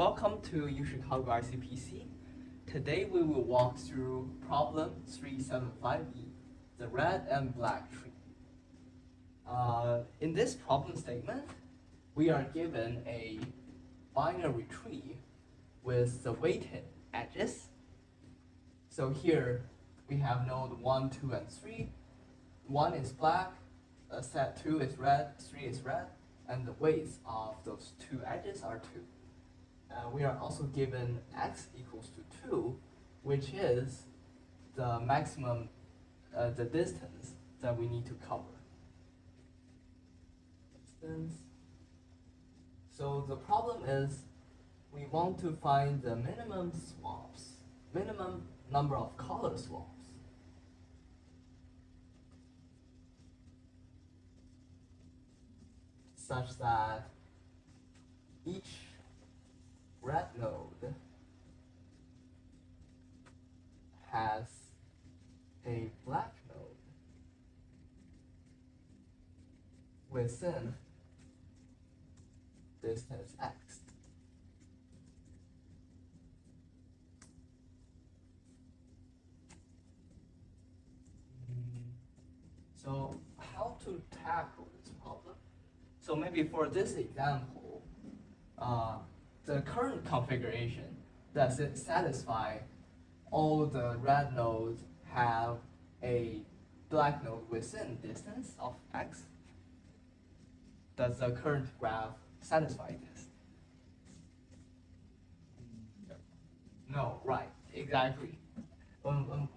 welcome to UChicago ICPC. Today we will walk through problem 375E, the red and black tree. In this problem statement, we are given a binary tree with the weighted edges. So here we have node 1, 2, and 3. 1 is black, set 2 is red, 3 is red, and the weights of those two edges are 2. We are also given x equals to 2, which is the maximum, the distance that we need to cover. Distance. So the problem is we want to find the minimum swaps, minimum number of color swaps. Such that each red node has a black node within distance x. So how to tackle this problem? So maybe for this example, the current configuration, does it satisfy all the red nodes have a black node within distance of x? Does the current graph satisfy this? No, right, exactly.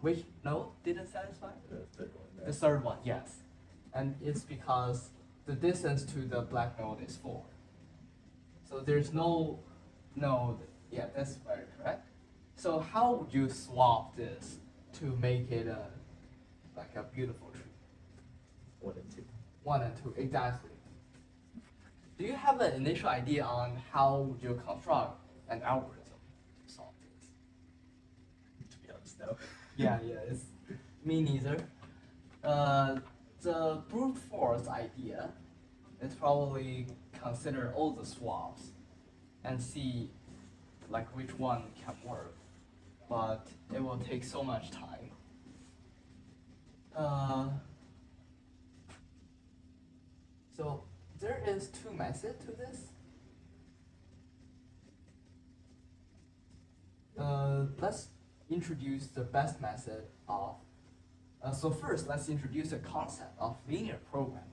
Which node didn't satisfy? The third one, yes. And it's because the distance to the black node is 4. So there's no node, yeah, that's very correct. So how would you swap this to make it like a beautiful tree? 1 and 2. 1 and 2, exactly. Do you have an initial idea on how would you construct an algorithm to solve this? To be honest, no. Yeah, it's me neither. The brute force idea is probably consider all the swaps and see like which one can work, but it will take so much time. So there is 2 methods to this. Let's introduce the best method of. So first, let's introduce the concept of linear programming.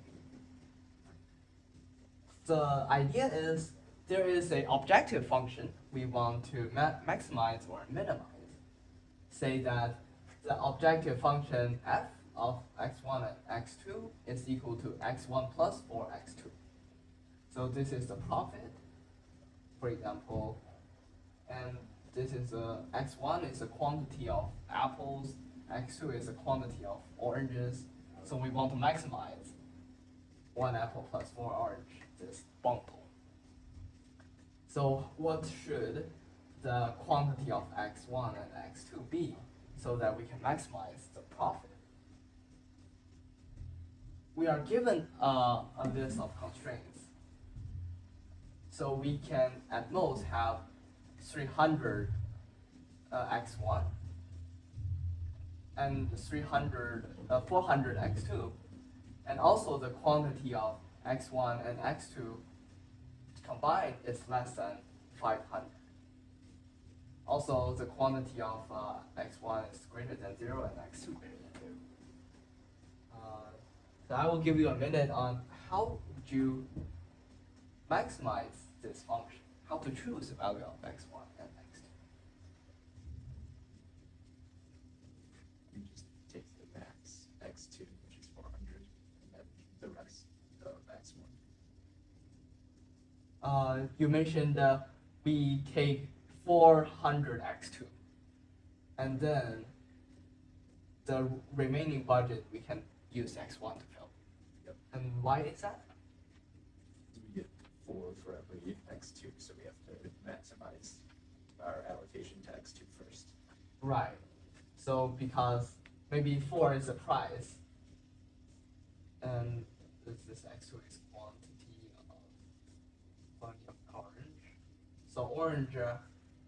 The idea is there is an objective function we want to maximize or minimize. Say that the objective function f of x1 and x2 is equal to x1 plus or x2. So this is the profit, for example, and this is x1 is a quantity of apples, x2 is a quantity of oranges. So we want to maximize 1 apple plus 4 orange, this bundle. So what should the quantity of x1 and x2 be so that we can maximize the profit? We are given a list of constraints. So we can at most have 300 x1 and 400 x2, and also the quantity of x1 and x2 combined is less than 500. Also, the quantity of x1 is greater than 0 and x2 greater than 0. So I will give you a minute on how would you maximize this function, how to choose the value of x1 and x2. You just take the max x2, which is 400, and then the rest of x1. You mentioned we take 400 x2, and then the remaining budget we can use x1 to fill. Yep. And why is that? We get 4 for every x2, so we have to maximize our allocation to x2 first. Right. So because maybe 4 is the price, and this x2 is quantity of orange. So orange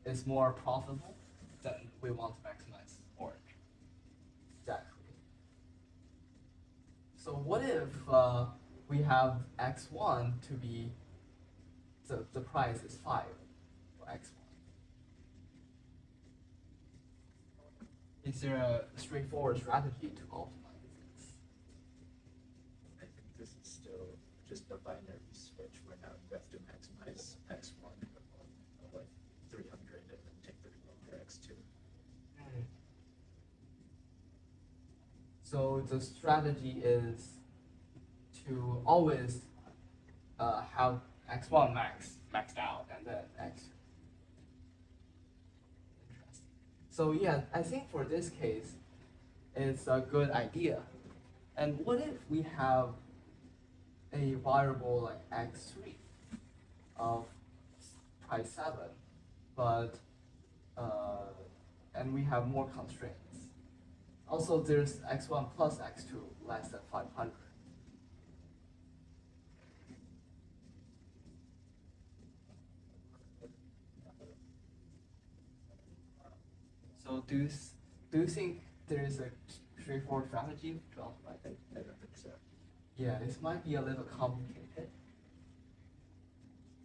is more profitable, then we want to maximize orange. Exactly. So what if we have x1 to be, the price is 5 for x1? Is there a straightforward strategy to optimize this? I think this is still just a binary switch where now you have to maximize x1 of like 300 and then take the remainder x2. So the strategy is to always have x1 maxed out and then x2. Interesting. So yeah, I think for this case, it's a good idea. And what if we have a variable like x3 of price 7, but and we have more constraints. Also, there's x1 plus x2 less than 500. So do you think there is a straightforward strategy to optimize it? I don't think so. Yeah, this might be a little complicated.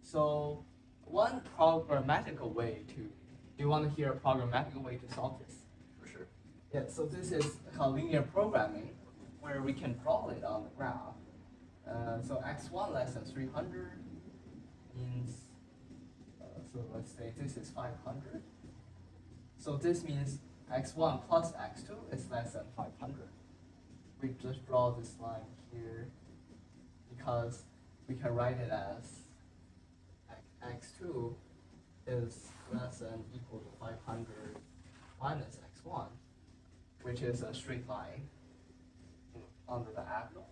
So one programmatical way to, do you want to hear a programmatical way to solve this? For sure. Yeah, so this is called linear programming, where we can draw it on the graph. So x1 less than 300 means, so let's say this is 500. So this means x1 plus x2 is less than 500. We just draw this line here because we can write it as x2 is less than equal to 500 minus x1, which is a straight line on the diagonal.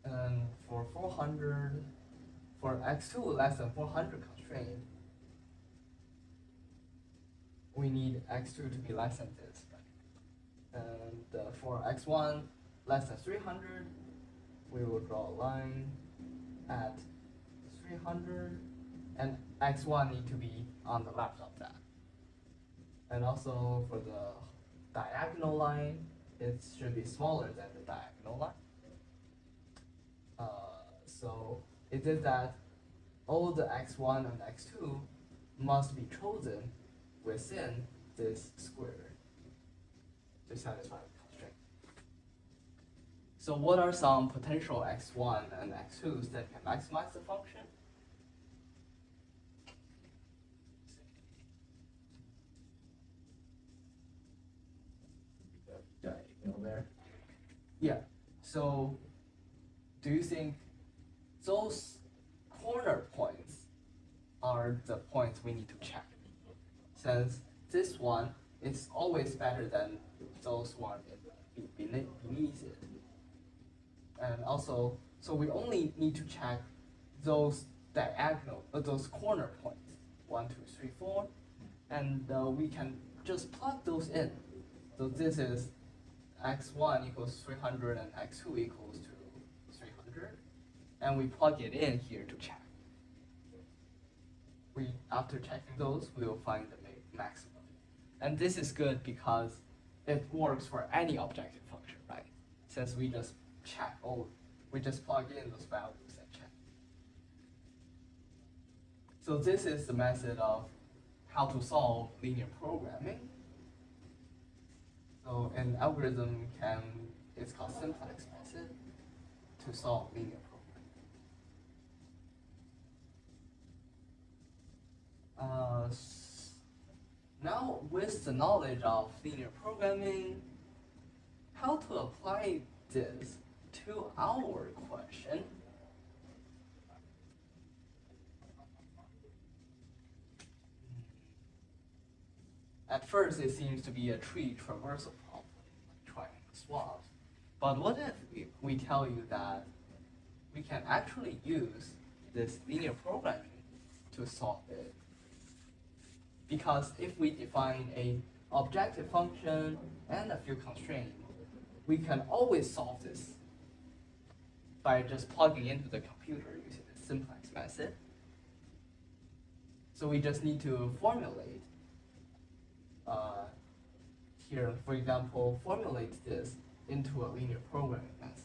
And for 400, for x2 less than 400 constraint, we need x2 to be less than this. And for x1 less than 300, we will draw a line at 300, and x1 need to be on the left of that. And also for the diagonal line, it should be smaller than the diagonal line. So it is that all the x1 and x2 must be chosen within this square to satisfy the constraint. So what are some potential x1 and x2s that can maximize the function? The diagonal there. Yeah, so do you think those corner points are the points we need to check? Since this one is always better than those one beneath it. And also, so we only need to check those diagonal, those corner points, 1, 2, 3, 4, and we can just plug those in. So this is x1 equals 300 and x2 equals to 300, and we plug it in here to check. After checking those, we will find the maximum. And this is good because it works for any objective function, right? Since we just check we just plug in those values and check. So this is the method of how to solve linear programming. So an algorithm it's called simplex method to solve linear programming. Now with the knowledge of linear programming, how to apply this to our question? At first, it seems to be a tree traversal problem, like triangle swaps. But what if we tell you that we can actually use this linear programming to solve it? Because if we define an objective function and a few constraints, we can always solve this by just plugging into the computer using the simplex method. So we just need to formulate here, for example, formulate this into a linear programming method.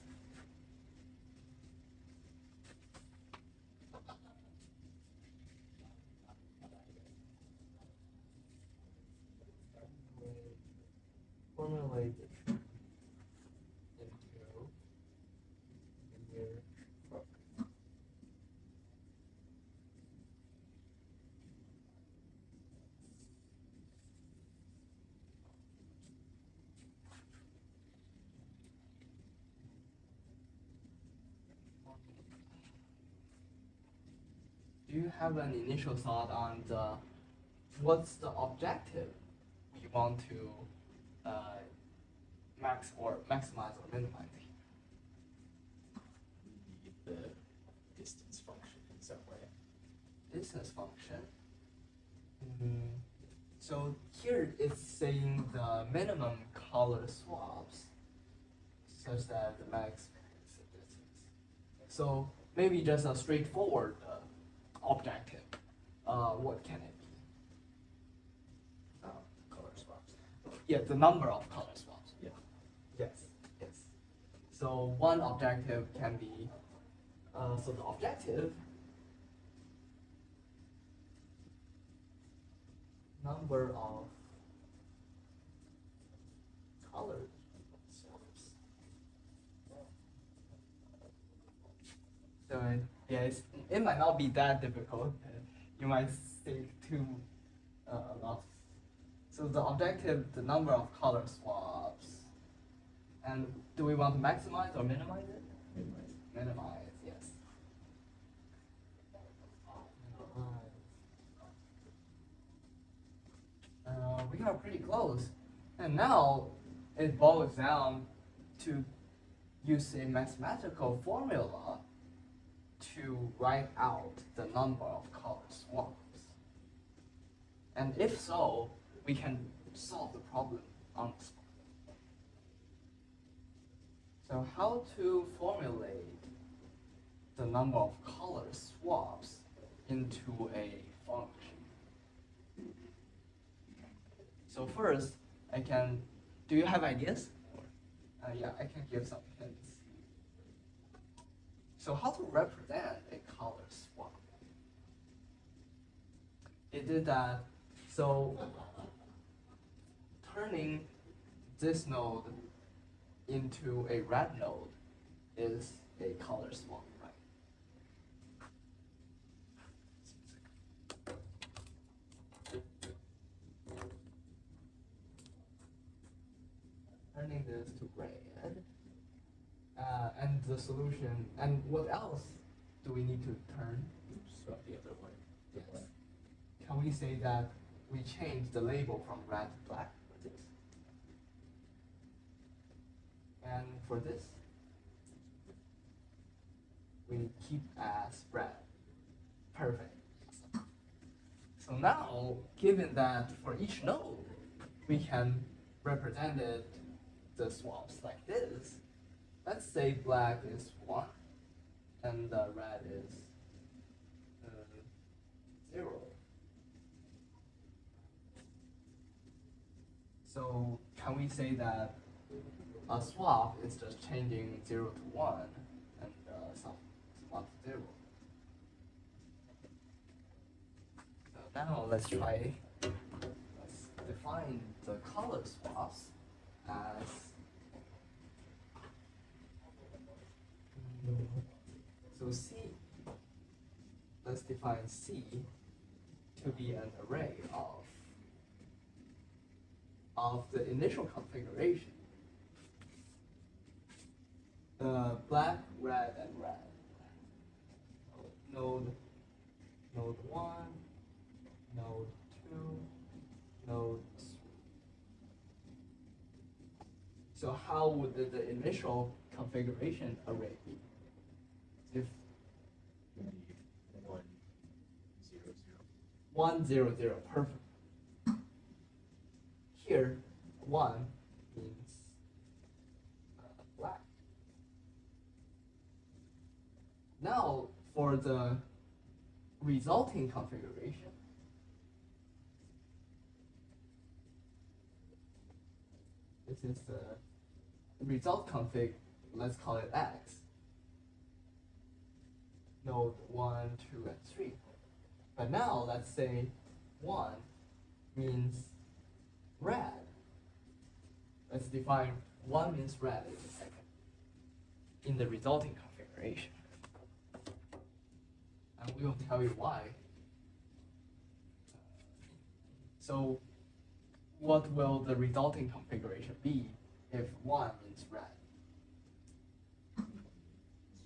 Formulate it into linear program. Do you have an initial thought on what's the objective we want to maximize or minimize here? We need the distance function in some way. Distance function. So here it's saying the minimum color swaps such that the max is the distance. So maybe just a straightforward objective. What can it be? Color swaps. Yeah, the number of color swaps. Yeah. Yes, yes. So one objective can be, so the objective number of color swaps. So yes, it might not be that difficult. You might think too a lot. So the objective, the number of color swaps. And do we want to maximize or minimize it? Minimize. Minimize, yes. We are pretty close. And now it boils down to use a mathematical formula to write out the number of color swaps. And if so, we can solve the problem on the spot. So how to formulate the number of color swaps into a function? So first, do you have ideas? Yeah, I can give some hints. So how to represent a color swap? It did that, so turning this node into a red node is a color swap, right? Turning this to red. And the solution, and what else do we need to turn? Swap the other way. Yes. Can we say that we change the label from red to black for this? And for this, we keep as red. Perfect. So now, given that for each node, we can represent it, the swaps like this. Let's say black is 1 and the red is 0. So can we say that a swap is just changing 0 to 1 and some 1 to 0? So now let's define the color swaps as so C, let's define C to be an array of the initial configuration. Black, red, and red. Node 1, node 2, node 3. So how would the initial configuration array be? If We need 1, 0, 0. 1, 0, 0, perfect. Here, 1 means black. Now, for the resulting configuration, This is the result config. Let's call it X. Node 1, 2, and 3. But now let's say 1 means red. Let's define 1 means red in a second in the resulting configuration. And we will tell you why. So what will the resulting configuration be if 1 means red?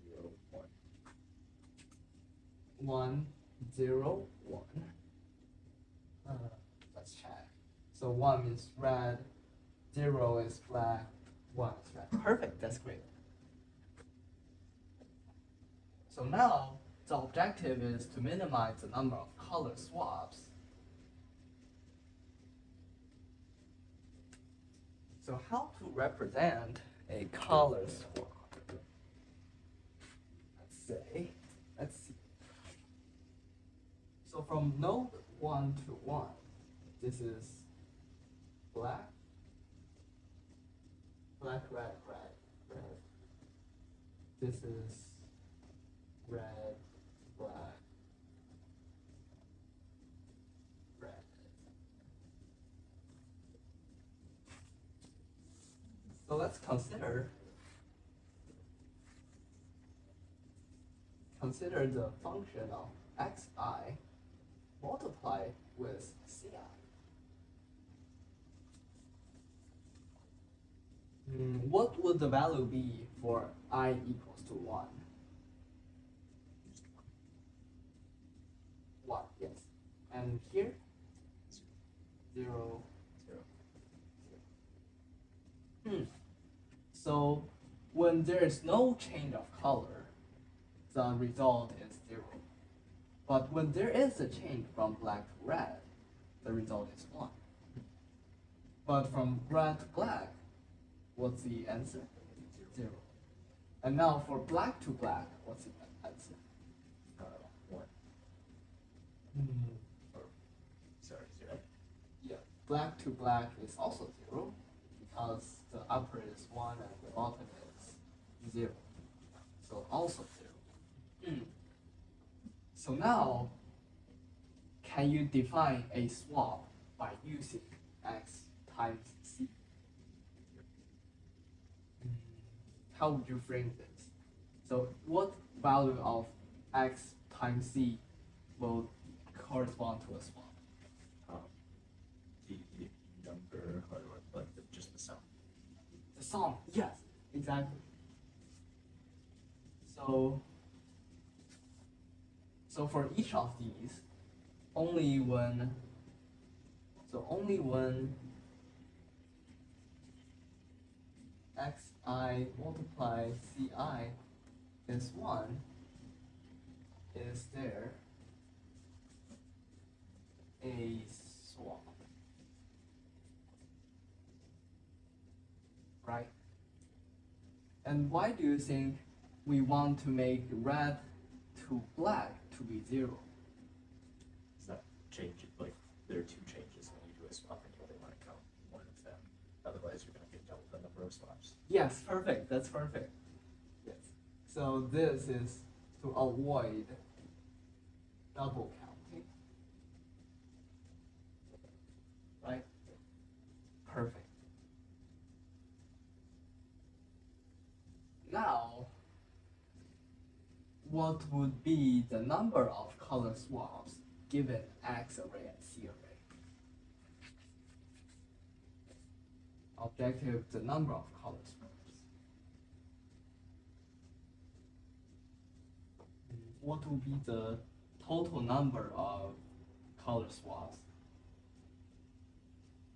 0, 1. 1, 0, 1. Let's check. So 1 means red, 0 is black, 1 is red. Perfect, that's great. So now the objective is to minimize the number of color swaps. So how to represent a color swap? Let's see. So from node 1 to 1, this is black, red, red. This is red, black, red. So let's consider the function of xi multiplied with ci. What would the value be for I equals to 1? 1, yes. And here? 0, 0. So when there is no change of color, the result is 0. But when there is a change from black to red, the result is 1. But from red to black, what's the answer? 0. And now for black to black, what's the answer? 1. Or, sorry, 0. Yeah, black to black is also 0 because the upper is 1 and the bottom is 0. So also 0. So now, can you define a swap by using X times C? How would you frame this? So what value of X times C will correspond to a swap? The number, or like just the sum. The sum, yes, exactly. So for each of these, only when xi multiply ci is 1, is there a swap, right? And why do you think we want to make red to black to be 0? It's not change, like there are two changes when you do a swap and you only want to count one of them. Otherwise you're going to get double the number of swaps. Yes, perfect, that's perfect. Yes. So this is to avoid double counting. Right? Perfect. Now, what would be the number of color swaps given X array and C array? Objective, the number of color swaps. What will be the total number of color swaps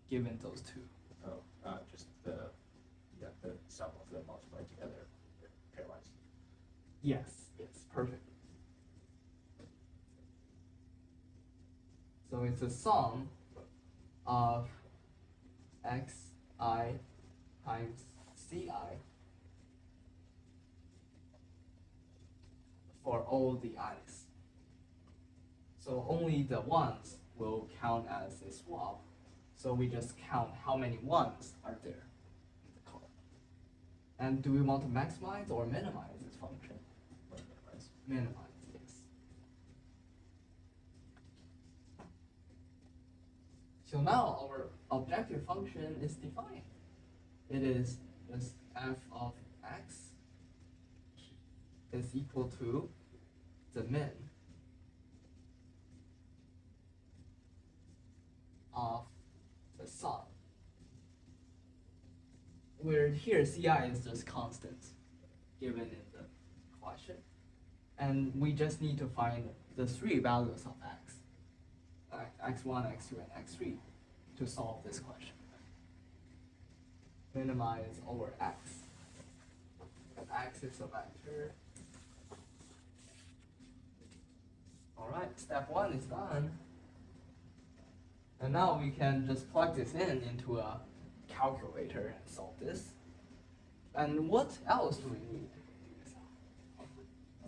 given those two? Just the sum of them multiplied together pairwise. Yes, perfect. So it's a sum of xi times ci for all the i's. So only the ones will count as a swap. So we just count how many ones are there. And do we want to maximize or minimize this function? Minimize. Minimize, yes. So now our objective function is defined. It is this f of x is equal to the min of the sum, where here ci is just constant given in the question, and we just need to find the three values of x, x1, x2, and x3, to solve this question. Minimize over x, and x is a vector. All right, step one is done. And now we can just plug this into a calculator and solve this. And what else do we need?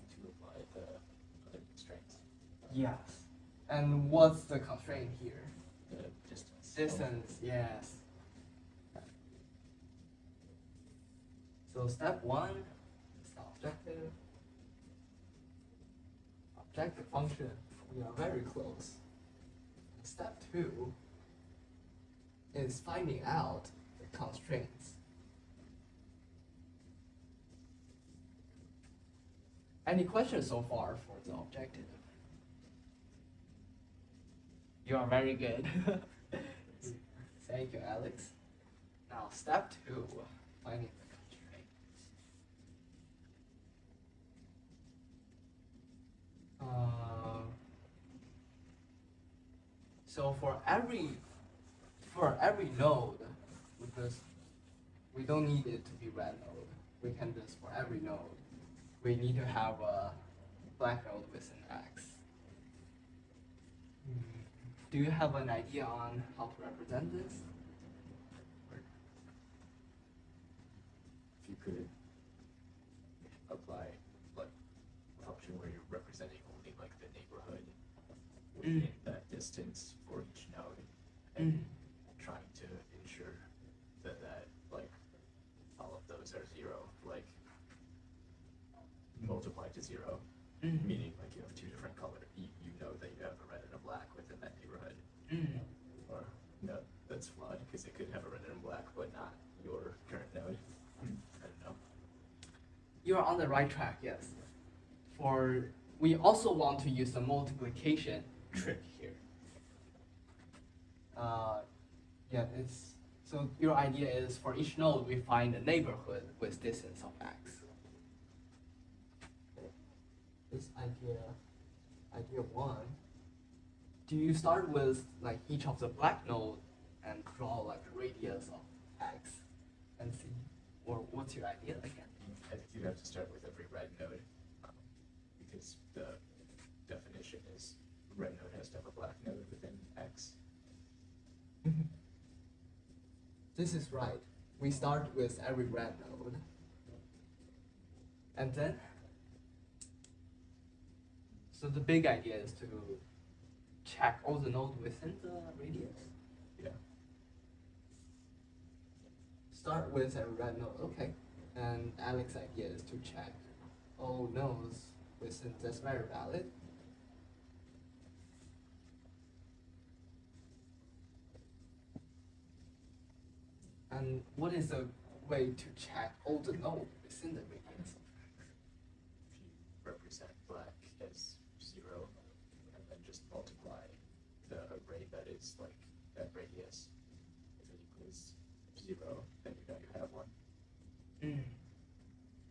To apply the other constraints. Yes. And what's the constraint here? The distance. Distance, yes. So step one is the objective. Objective function, we are very close. Step two is finding out the constraints. Any questions so far for the objective? You are very good. Thank you, Alex. Now, step two, finding the constraint. So for every node, because we don't need it to be red node, we can just, for every node, we need to have a black node within X. Do you have an idea on how to represent this? If you could apply like an option where you're representing only like the neighborhood within that distance for each node, and trying to ensure that like all of those are zero, like multiplied to zero, meaning like you have two different colors. You know that you have a red and a black within that neighborhood. Or no, that's flawed because it could have a red and a black, but not your current node. I don't know. You are on the right track, yes. We also want to use the multiplication trick here. So your idea is for each node we find a neighborhood with distance of x. This idea one. Do you start with like each of the black node and draw like a radius of x and see, or what's your idea again? I think you have to start with every red node, because the definition is red node has to have a black node within X. This is right. We start with every red node. And then, so the big idea is to check all the nodes within the radius. Yeah. Start with every red node, okay. And Alex's idea is to check all nodes within, that's very valid. And what is the way to check all the nodes within the radius? If you represent black as 0, and then just multiply the array that is like that radius, if it equals 0, then you know you have one.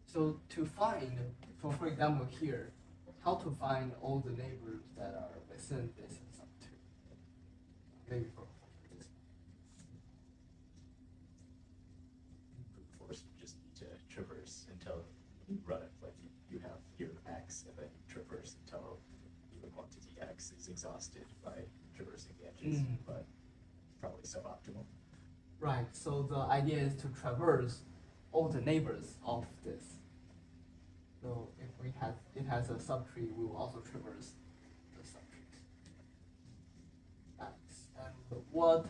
So to find, for example here, how to find all the neighbors that are within distance of 2? Maybe for this. Brute force, you just need to traverse until you run it, like you have your x, and then you traverse until your quantity x is exhausted by traversing the edges, but probably suboptimal. Right, so the idea is to traverse all the neighbors of this. So if it has a subtree, we will also traverse the subtrees. X. And what,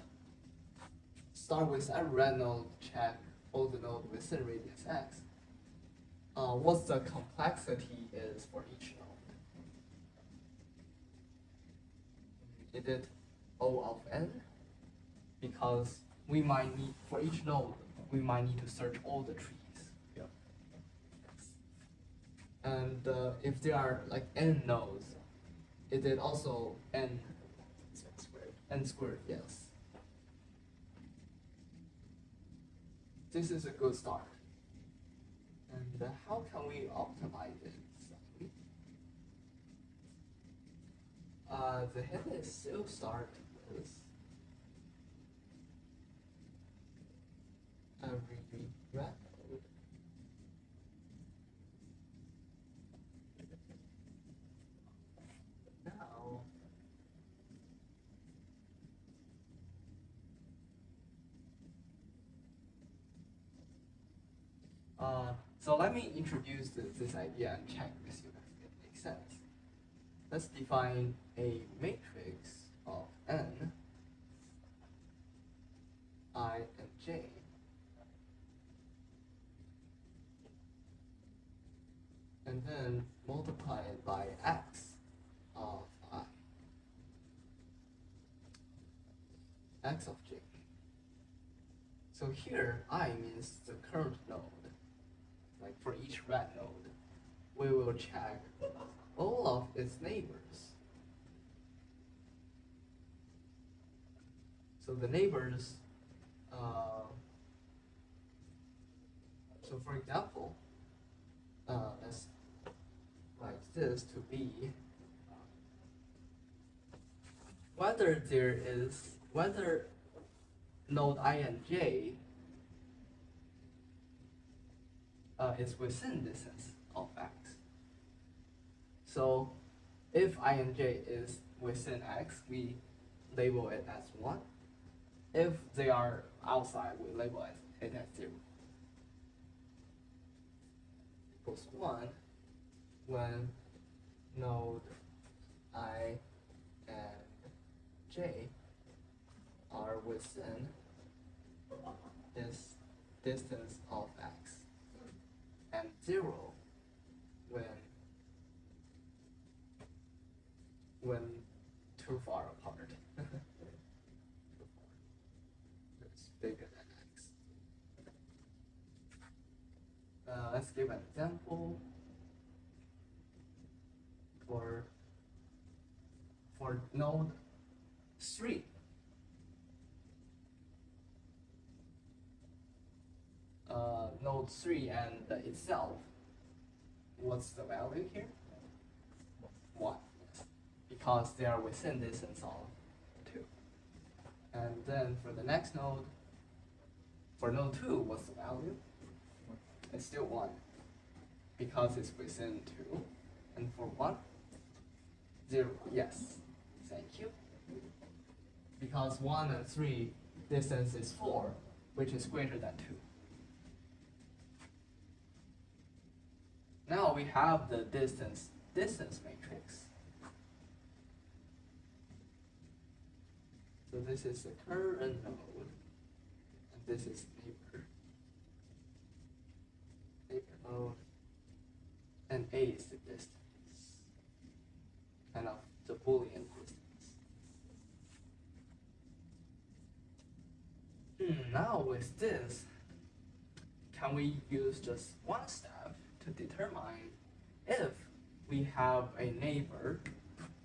start with every red node, check all the nodes within radius x, what the complexity is for each node. Is it O of n? Because we might need, for each node, we might need to search all the trees. Yeah. And if there are like n nodes, is it also n? It's n squared. N squared, yes. This is a good start. And how can we optimize it? The hint is still start with every red node. Now, so let me introduce this idea and check with you if it makes sense. Let's define a matrix of n, I, and j. And then multiply it by x of I, x of j. So here, I means the current node. Like for each red node, we will check all of its neighbors. So the neighbors, so for example, let's write this to be whether node I and j is within distance of x. So if I and j is within x, we label it as 1. If they are outside, we label it as 0. Equals 1 when node I and j are within this distance of x, and 0 when too far apart. It's bigger than x. Let's give an example for node 3. Node 3 and itself, what's the value here? 1, yes, because they are within distance of 2. And then for the next node, for node 2, what's the value? It's still 1, because it's within 2. And for 1, 0, yes, thank you. Because 1 and 3 distance is 4, which is greater than 2. Now we have the distance matrix. So this is the current node, and this is neighbor node, and A is the distance, kind of the Boolean distance. Now with this, can we use just one step to determine if we have a neighbor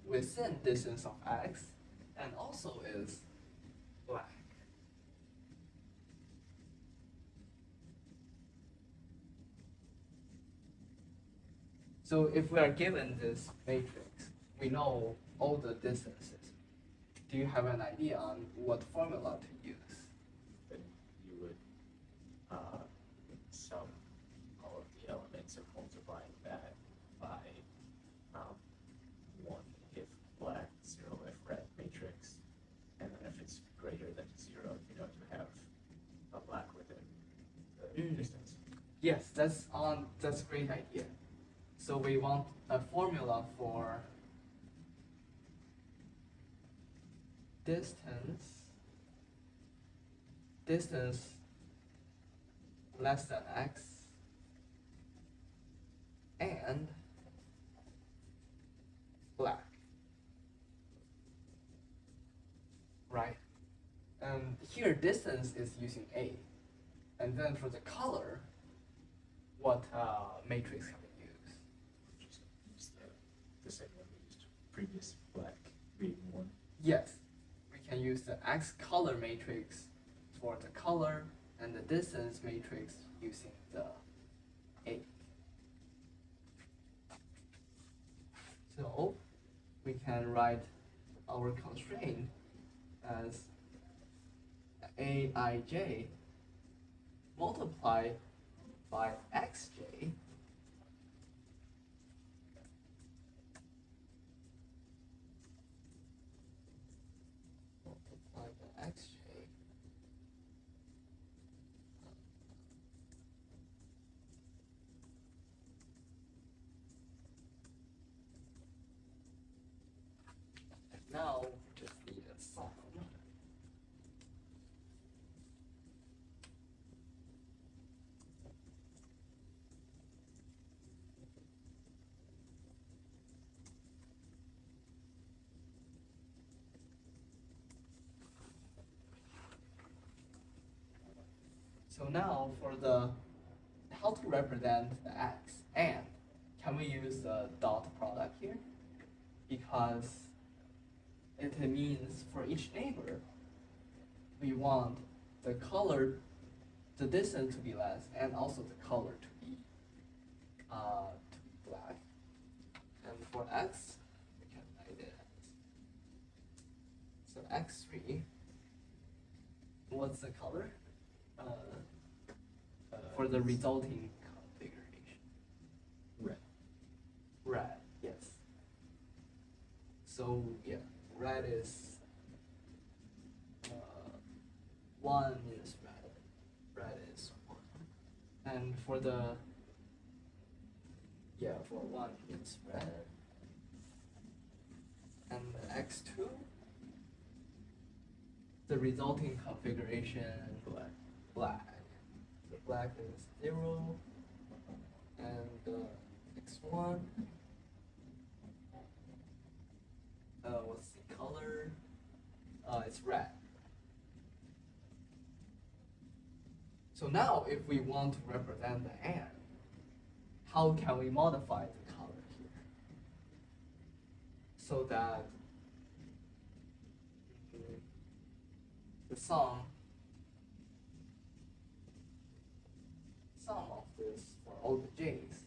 within distance of x and also is black? So if we are given this matrix, we know all the distances. Do you have an idea on what formula to use? Then you would sum all of the elements of multiplying that by 1 if black, 0 if red matrix, and then if it's greater than 0, you know, you have a black within the distance. Yes, that's a great idea. So we want a formula for distance less than x and black. Right? And here distance is using A. And then for the color, what matrix can we use? Just use the same one we used previous black being one. Yes, we can use the X color matrix for the color and the distance matrix using the A. So we can write our constraint as Aij multiplied by xj multiplied by xj now we just need a sum. So now for the how to represent the x and can we use the dot product here? Because it means for each neighbor we want the color, the distance to be less and also the color to be black. And for x we can write it as so x3, what's the color? For the resulting configuration. Red. Red, yes. So yeah, red is 1 is red. Red is 1. And for the for 1 it's red. And the x2, the resulting configuration black. The black is 0, and x1. What's the color? It's red. So now, if we want to represent the and, how can we modify the color here so that the sum of this for all the j's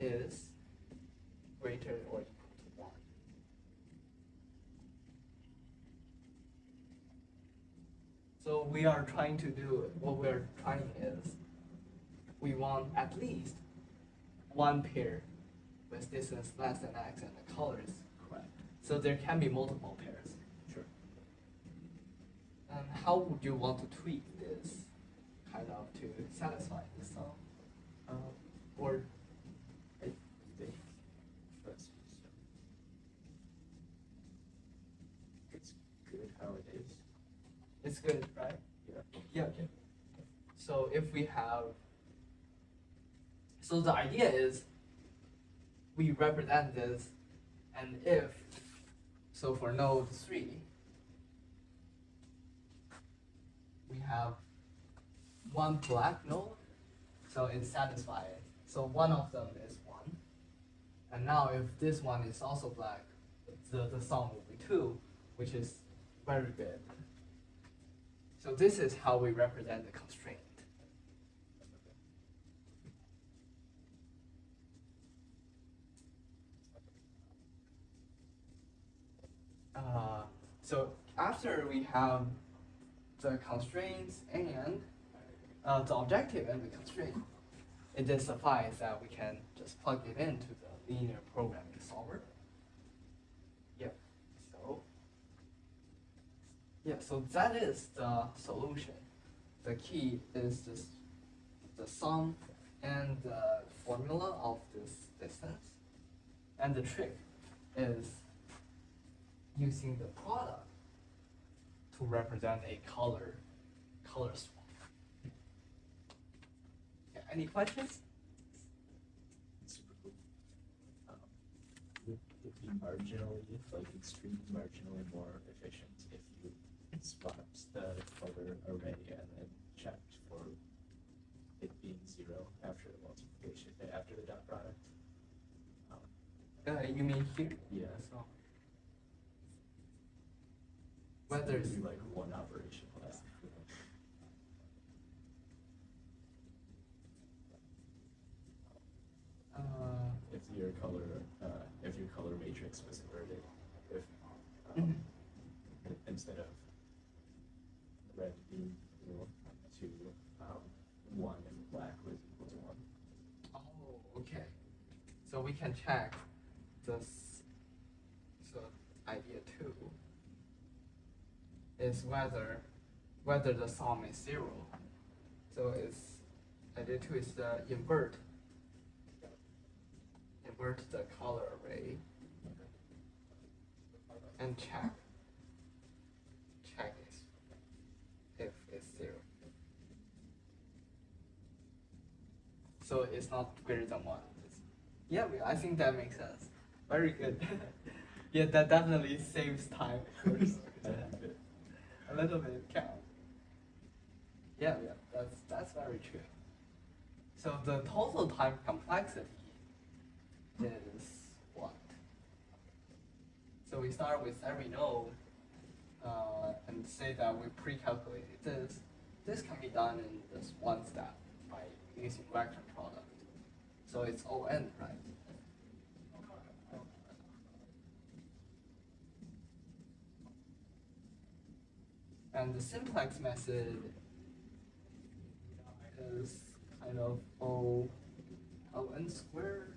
is greater or equal to 1. So we are trying to do, what we're trying is, we want at least one pair with distance less than x and the color is correct. So there can be multiple pairs. Sure. And how would you want to tweak this kind of to satisfy the sum? Or I think that's it's good how it is. it's good, right? Yeah. Yeah. So if we have, so the idea is we represent this, and if, so for node 3, we have one black node, so it's satisfied. So one of them is 1. And now if this one is also black, the sum will be 2, which is very good. So this is how we represent the constraint. So after we have the constraints and the objective and the constraint, it just suffices that we can just plug it into the linear programming solver. So that is the solution. The key is just the sum and the formula of this distance. And the trick is using the product to represent a color swap. Any questions? Super cool. Would it be marginally, like extremely marginally more efficient if you swapped the color array and then checked for it being 0 after the multiplication, after the dot product? You mean here? Yeah. So So whether it'd it's be like one operation less. If your color matrix was inverted, if instead of red being equal to 1 and black was equal to 1. oh, okay. So we can check this. So idea 2 is whether the sum is 0. So it's idea 2 is the invert the color array and check is if it's 0. So it's not greater than 1. Yeah, I think that makes sense. Very good. Yeah, that definitely saves time. A little bit count. Yeah, that's very true. So the total time complexity is what? So we start with every node and say that we pre-calculated this. This can be done in just one step by using vector product. So it's O(n), right? And the simplex method is kind of O(n) squared.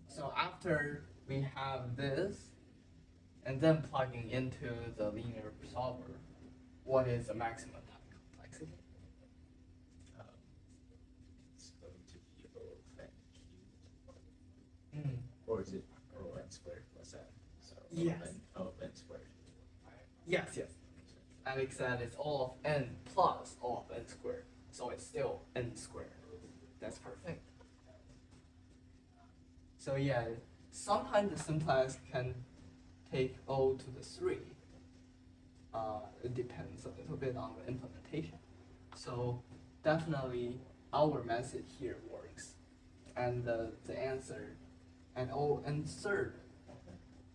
So after we have this, and then plugging into the linear solver, what is the maximum time complexity? It's going to be O(n) cubed. Or is it O(n) squared plus n? So Yes. O(n) squared. Yes. Alex said it's O of n plus O of n squared, so it's still n squared. That's perfect. So yeah, sometimes the simplex can take O to the 3. It depends a little bit on the implementation. So definitely our method here works, and the answer, and O(n) third.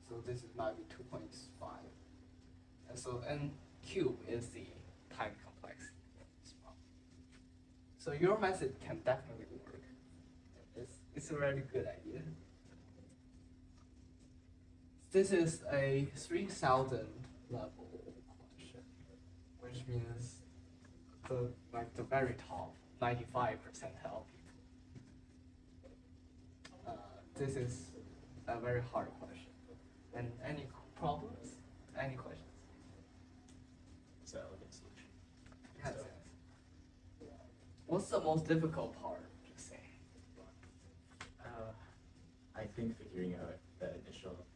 So this is might be 2.5. And so n cube is the time complexity. So your method can definitely work. It's a very good idea. This is a 3,000 level question, which means the very top 95% help people. This is a very hard question. And any problems? Any questions? It's an elegant solution. Yes. So, What's the most difficult part? Just say. I think figuring out that initial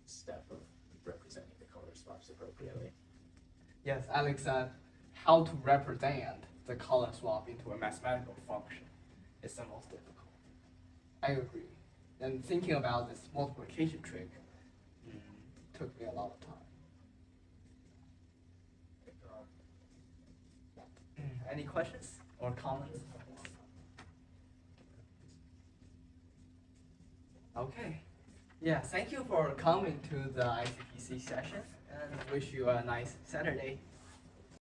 step of representing the color swaps appropriately. Yes, Alex said how to represent the color swap into a mathematical function is the most difficult. I agree. And thinking about this multiplication trick took me a lot of time. Any questions or comments? Okay. Yeah, thank you for coming to the ICPC session and wish you a nice Saturday.